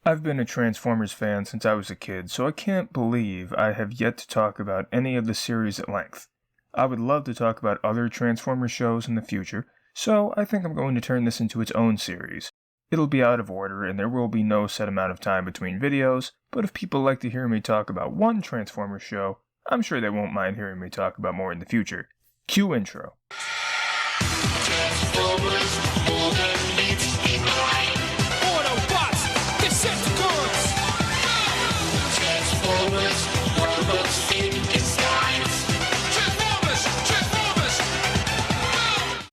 I've been a Transformers fan since I was a kid, so I can't believe I have yet to talk about any of the series at length. I would love to talk about other Transformers shows in the future, so I think I'm going to turn this into its own series. It'll be out of order and there will be no set amount of time between videos, but if people like to hear me talk about one Transformers show, I'm sure they won't mind hearing me talk about more in the future. Cue intro.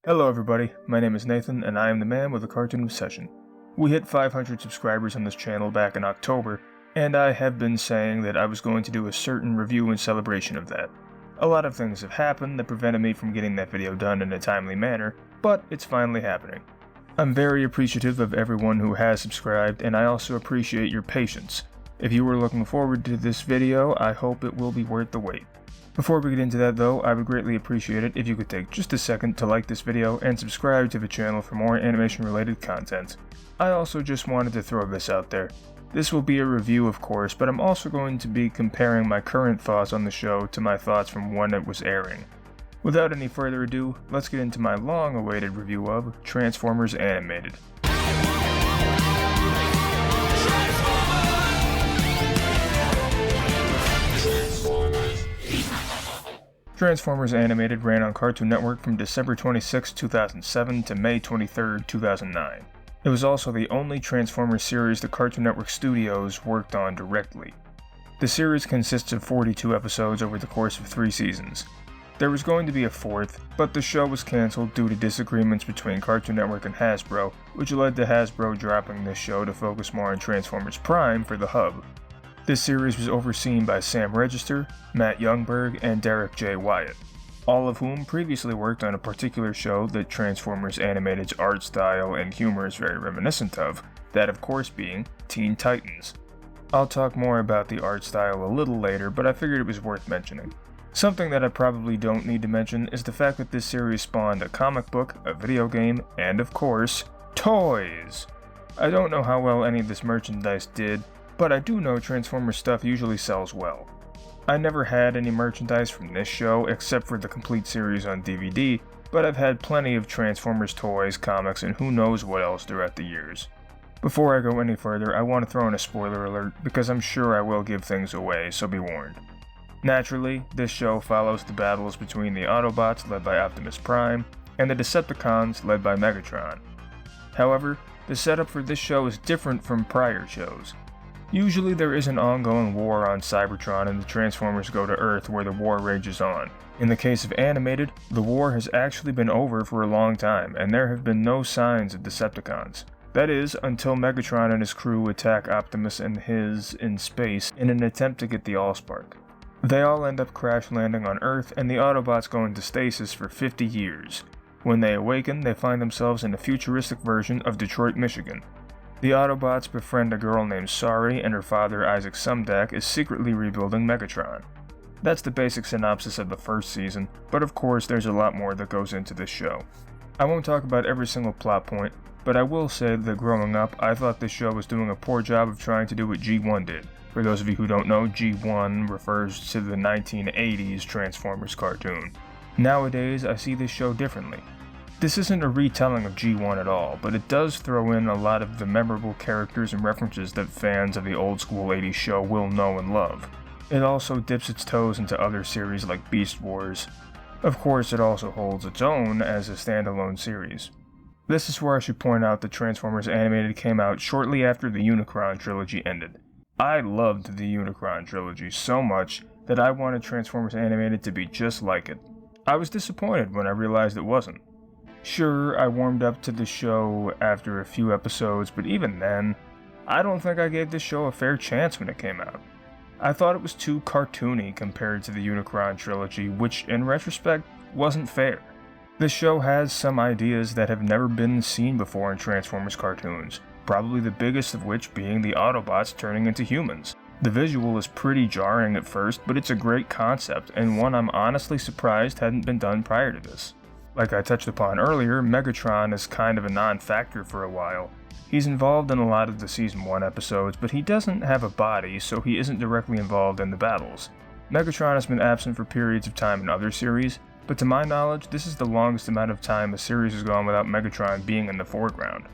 Hello everybody, my name is Nathan and I am the man with a cartoon obsession. We hit 500 subscribers on this channel back in October, and I have been saying that I was going to do a certain review in celebration of that. A lot of things have happened that prevented me from getting that video done in a timely manner, but it's finally happening. I'm very appreciative of everyone who has subscribed, and I also appreciate your patience. If you were looking forward to this video, I hope it will be worth the wait. Before we get into that though, I would greatly appreciate it if you could take just a second to like this video and subscribe to the channel for more animation related content. I also just wanted to throw this out there. This will be a review of course, but I'm also going to be comparing my current thoughts on the show to my thoughts from when it was airing. Without any further ado, let's get into my long awaited review of Transformers Animated. Transformers Animated ran on Cartoon Network from December 26, 2007 to May 23, 2009. It was also the only Transformers series the Cartoon Network studios worked on directly. The series consists of 42 episodes over the course of 3 seasons. There was going to be a 4th, but the show was cancelled due to disagreements between Cartoon Network and Hasbro, which led to Hasbro dropping this show to focus more on Transformers Prime for the hub. This series was overseen by Sam Register, Matt Youngberg, and Derek J. Wyatt, all of whom previously worked on a particular show that Transformers Animated's art style and humor is very reminiscent of, that of course being Teen Titans. I'll talk more about the art style a little later, but I figured it was worth mentioning. Something that I probably don't need to mention is the fact that this series spawned a comic book, a video game, and of course, toys! I don't know how well any of this merchandise did, but I do know Transformers stuff usually sells well. I never had any merchandise from this show except for the complete series on DVD, but I've had plenty of Transformers toys, comics, and who knows what else throughout the years. Before I go any further, I want to throw in a spoiler alert because I'm sure I will give things away, so be warned. Naturally, this show follows the battles between the Autobots led by Optimus Prime and the Decepticons led by Megatron. However, the setup for this show is different from prior shows. Usually there is an ongoing war on Cybertron and the Transformers go to Earth where the war rages on. In the case of Animated, the war has actually been over for a long time and there have been no signs of Decepticons. That is, until Megatron and his crew attack Optimus and his in space in an attempt to get the Allspark. They all end up crash landing on Earth and the Autobots go into stasis for 50 years. When they awaken, they find themselves in a futuristic version of Detroit, Michigan. The Autobots befriend a girl named Sari and her father Isaac Sumdac is secretly rebuilding Megatron. That's the basic synopsis of the first season, but of course there's a lot more that goes into this show. I won't talk about every single plot point, but I will say that growing up I thought this show was doing a poor job of trying to do what G1 did. For those of you who don't know, G1 refers to the 1980s Transformers cartoon. Nowadays I see this show differently. This isn't a retelling of G1 at all, but it does throw in a lot of the memorable characters and references that fans of the old school 80s show will know and love. It also dips its toes into other series like Beast Wars. Of course, it also holds its own as a standalone series. This is where I should point out that Transformers Animated came out shortly after the Unicron trilogy ended. I loved the Unicron trilogy so much that I wanted Transformers Animated to be just like it. I was disappointed when I realized it wasn't. Sure, I warmed up to the show after a few episodes, but even then, I don't think I gave this show a fair chance when it came out. I thought it was too cartoony compared to the Unicron trilogy, which in retrospect wasn't fair. This show has some ideas that have never been seen before in Transformers cartoons, probably the biggest of which being the Autobots turning into humans. The visual is pretty jarring at first, but it's a great concept, and one I'm honestly surprised hadn't been done prior to this. Like I touched upon earlier, Megatron is kind of a non-factor for a while, He's involved in a lot of the Season 1 episodes, but he doesn't have a body, so he isn't directly involved in the battles. Megatron has been absent for periods of time in other series, but to my knowledge, this is the longest amount of time a series has gone without Megatron being in the foreground.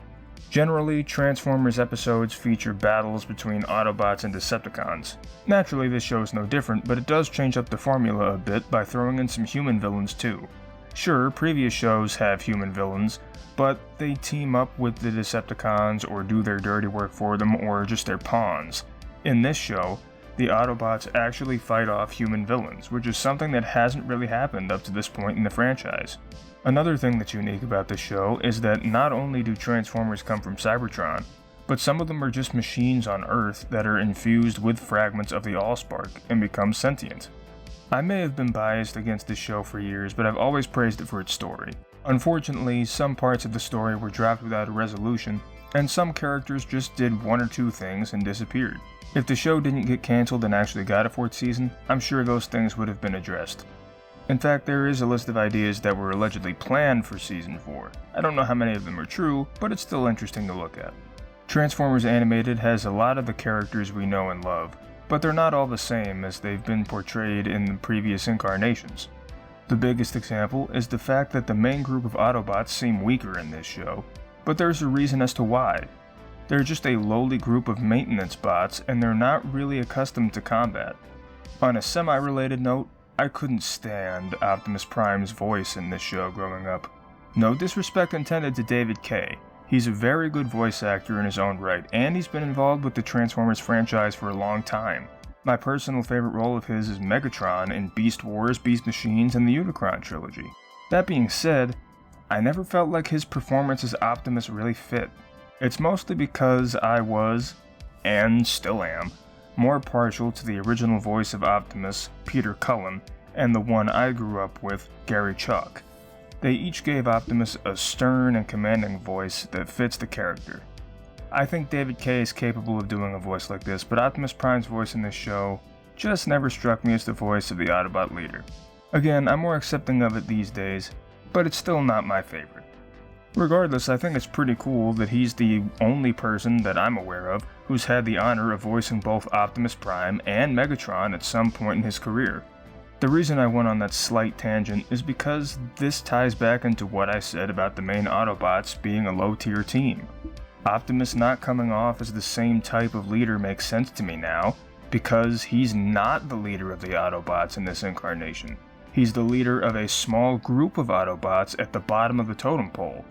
Generally, Transformers episodes feature battles between Autobots and Decepticons. Naturally, this show is no different, but it does change up the formula a bit by throwing in some human villains too. Sure, previous shows have human villains, but they team up with the Decepticons or do their dirty work for them or just their pawns. In this show, the Autobots actually fight off human villains, which is something that hasn't really happened up to this point in the franchise. Another thing that's unique about this show is that not only do Transformers come from Cybertron, but some of them are just machines on Earth that are infused with fragments of the Allspark and become sentient. I may have been biased against this show for years, but I've always praised it for its story. Unfortunately, some parts of the story were dropped without a resolution, and some characters just did one or two things and disappeared. If the show didn't get cancelled and actually got a 4th season, I'm sure those things would have been addressed. In fact, there is a list of ideas that were allegedly planned for Season 4. I don't know how many of them are true, but it's still interesting to look at. Transformers Animated has a lot of the characters we know and love, but they're not all the same as they've been portrayed in the previous incarnations. The biggest example is the fact that the main group of Autobots seem weaker in this show, but there's a reason as to why. They're just a lowly group of maintenance bots, and they're not really accustomed to combat. On a semi-related note, I couldn't stand Optimus Prime's voice in this show growing up. No disrespect intended to David Kaye. He's a very good voice actor in his own right, and he's been involved with the Transformers franchise for a long time. My personal favorite role of his is Megatron in Beast Wars, Beast Machines, and the Unicron trilogy. That being said, I never felt like his performance as Optimus really fit. It's mostly because I was, and still am, more partial to the original voice of Optimus, Peter Cullen, and the one I grew up with, Gary Chalk. They each gave Optimus a stern and commanding voice that fits the character. I think David Kaye is capable of doing a voice like this, but Optimus Prime's voice in this show just never struck me as the voice of the Autobot leader. Again, I'm more accepting of it these days, but it's still not my favorite. Regardless, I think it's pretty cool that he's the only person that I'm aware of who's had the honor of voicing both Optimus Prime and Megatron at some point in his career. The reason I went on that slight tangent is because this ties back into what I said about the main Autobots being a low-tier team. Optimus not coming off as the same type of leader makes sense to me now, because he's not the leader of the Autobots in this incarnation. He's the leader of a small group of Autobots at the bottom of the totem pole.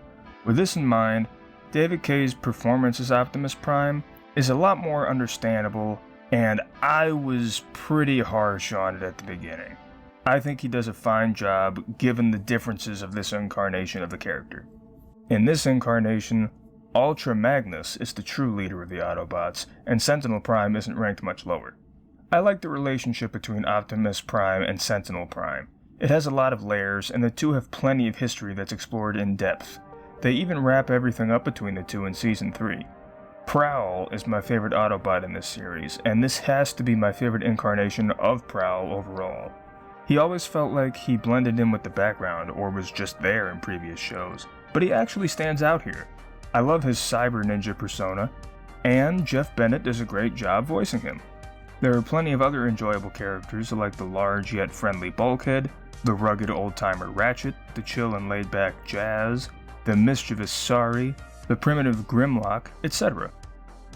With this in mind, David Kaye's performance as Optimus Prime is a lot more understandable, and I was pretty harsh on it at the beginning. I think he does a fine job given the differences of this incarnation of the character. In this incarnation, Ultra Magnus is the true leader of the Autobots, and Sentinel Prime isn't ranked much lower. I like the relationship between Optimus Prime and Sentinel Prime. It has a lot of layers, and the two have plenty of history that's explored in depth. They even wrap everything up between the two in Season 3. Prowl is my favorite Autobot in this series, and this has to be my favorite incarnation of Prowl overall. He always felt like he blended in with the background or was just there in previous shows, but he actually stands out here. I love his cyber ninja persona, and Jeff Bennett does a great job voicing him. There are plenty of other enjoyable characters like the large yet friendly Bulkhead, the rugged old-timer Ratchet, the chill and laid-back Jazz, the mischievous Sorry, the primitive Grimlock, etc.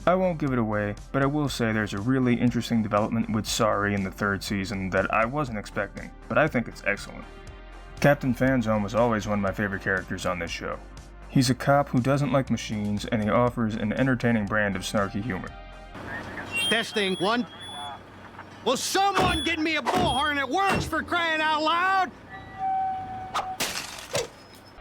I won't give it away, but I will say there's a really interesting development with Sorry in the 3rd season that I wasn't expecting, but I think it's excellent. Captain Fanzone was always one of my favorite characters on this show. He's a cop who doesn't like machines, and he offers an entertaining brand of snarky humor. Testing, 1. Will someone get me a bullhorn that works, for crying out loud?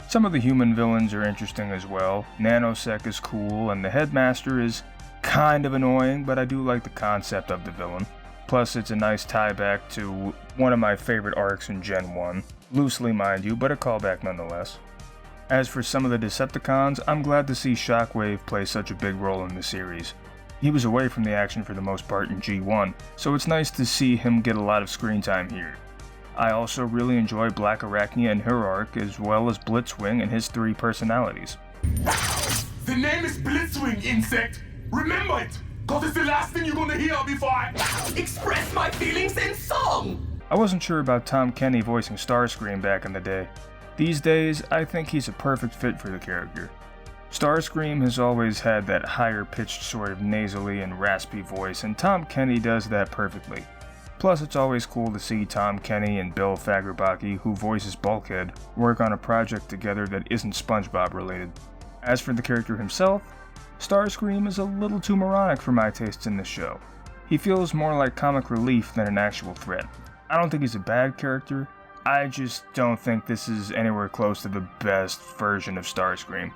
Some of the human villains are interesting as well. Nanosec is cool, and the Headmaster is kind of annoying, but I do like the concept of the villain. Plus, it's a nice tie back to one of my favorite arcs in Gen 1. Loosely, mind you, but a callback nonetheless. As for some of the Decepticons, I'm glad to see Shockwave play such a big role in the series. He was away from the action for the most part in G1, so it's nice to see him get a lot of screen time here. I also really enjoy Black Arachnia and her arc, as well as Blitzwing and his 3 personalities. The name is Blitzwing, insect. Remember it, cause it's the last thing you're gonna hear before I express my feelings in song. I wasn't sure about Tom Kenny voicing Starscream back in the day. These days, I think he's a perfect fit for the character. Starscream has always had that higher-pitched sort of nasally and raspy voice, and Tom Kenny does that perfectly. Plus, it's always cool to see Tom Kenny and Bill Fagerbakke, who voices Bulkhead, work on a project together that isn't SpongeBob related. As for the character himself, Starscream is a little too moronic for my tastes in this show. He feels more like comic relief than an actual threat. I don't think he's a bad character, I just don't think this is anywhere close to the best version of Starscream.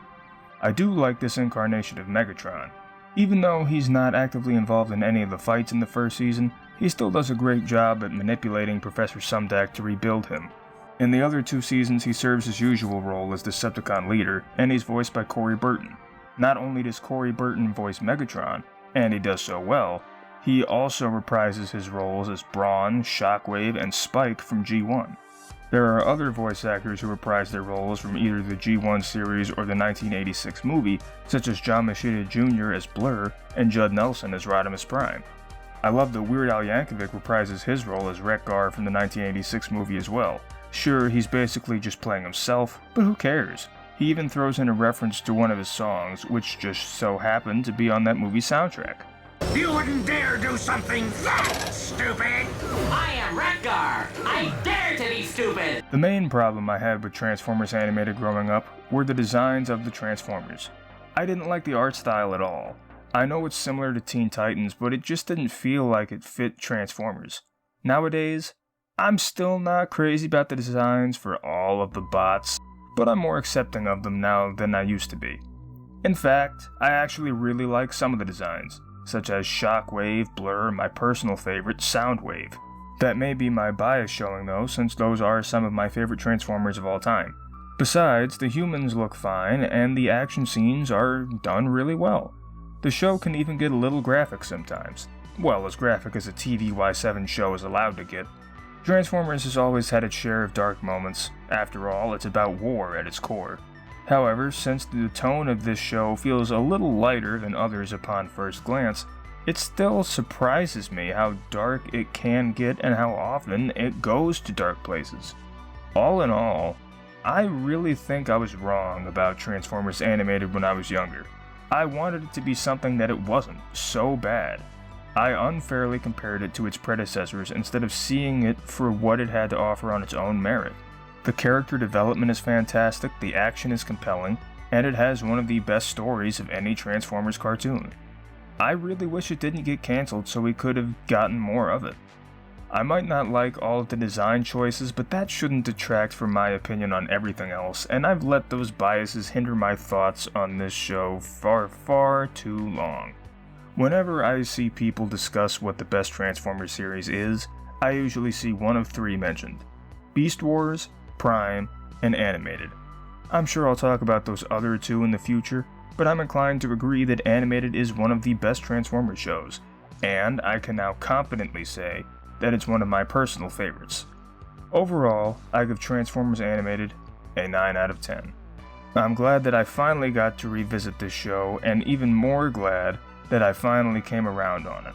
I do like this incarnation of Megatron. Even though he's not actively involved in any of the fights in the first season, he still does a great job at manipulating Professor Sumdac to rebuild him. In the other 2 seasons, he serves his usual role as Decepticon leader, and he's voiced by Corey Burton. Not only does Corey Burton voice Megatron, and he does so well, he also reprises his roles as Brawn, Shockwave, and Spike from G1. There are other voice actors who reprise their roles from either the G1 series or the 1986 movie, such as John Machida Jr. as Blur and Judd Nelson as Rodimus Prime. I love that Weird Al Yankovic reprises his role as Wreck-Gar from the 1986 movie as well. Sure, he's basically just playing himself, but who cares? He even throws in a reference to one of his songs, which just so happened to be on that movie's soundtrack. You wouldn't dare do something that stupid! I am Wreck-Gar! I dare to be stupid! The main problem I had with Transformers Animated growing up were the designs of the Transformers. I didn't like the art style at all. I know it's similar to Teen Titans, but it just didn't feel like it fit Transformers. Nowadays, I'm still not crazy about the designs for all of the bots, but I'm more accepting of them now than I used to be. In fact, I actually really like some of the designs, such as Shockwave, Blur, and my personal favorite, Soundwave. That may be my bias showing though, since those are some of my favorite Transformers of all time. Besides, the humans look fine, and the action scenes are done really well. The show can even get a little graphic sometimes. Well, as graphic as a TVY7 show is allowed to get. Transformers has always had its share of dark moments. After all, it's about war at its core. However, since the tone of this show feels a little lighter than others upon first glance, it still surprises me how dark it can get and how often it goes to dark places. All in all, I really think I was wrong about Transformers Animated when I was younger. I wanted it to be something that it wasn't, so bad. I unfairly compared it to its predecessors instead of seeing it for what it had to offer on its own merit. The character development is fantastic, the action is compelling, and it has one of the best stories of any Transformers cartoon. I really wish it didn't get cancelled so we could have gotten more of it. I might not like all of the design choices, but that shouldn't detract from my opinion on everything else, and I've let those biases hinder my thoughts on this show for far too long. Whenever I see people discuss what the best Transformers series is, I usually see one of 3 mentioned: Beast Wars, Prime, and Animated. I'm sure I'll talk about those other 2 in the future, but I'm inclined to agree that Animated is one of the best Transformers shows, and I can now confidently say that it's one of my personal favorites. Overall, I give Transformers Animated a 9 out of 10. I'm glad that I finally got to revisit this show, and even more glad that I finally came around on it.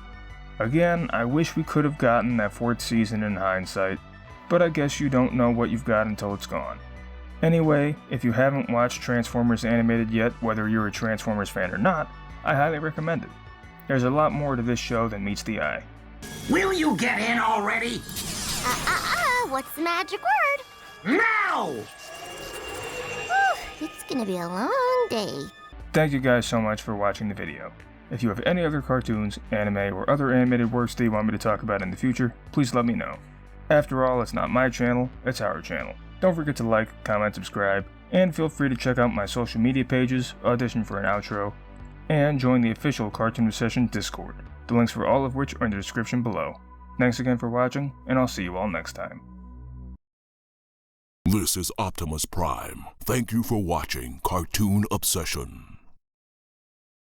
Again, I wish we could have gotten that 4th season in hindsight, but I guess you don't know what you've got until it's gone. Anyway, if you haven't watched Transformers Animated yet, whether you're a Transformers fan or not, I highly recommend it. There's a lot more to this show than meets the eye. Will you get in already? What's the magic word? Now! It's gonna be a long day. Thank you guys so much for watching the video. If you have any other cartoons, anime, or other animated works that you want me to talk about in the future, please let me know. After all, it's not my channel, it's our channel. Don't forget to like, comment, subscribe, and feel free to check out my social media pages, audition for an outro, and join the official Cartoon Recession Discord, the links for all of which are in the description below. Thanks again for watching, and I'll see you all next time. This is Optimus Prime. Thank you for watching Cartoon Obsession.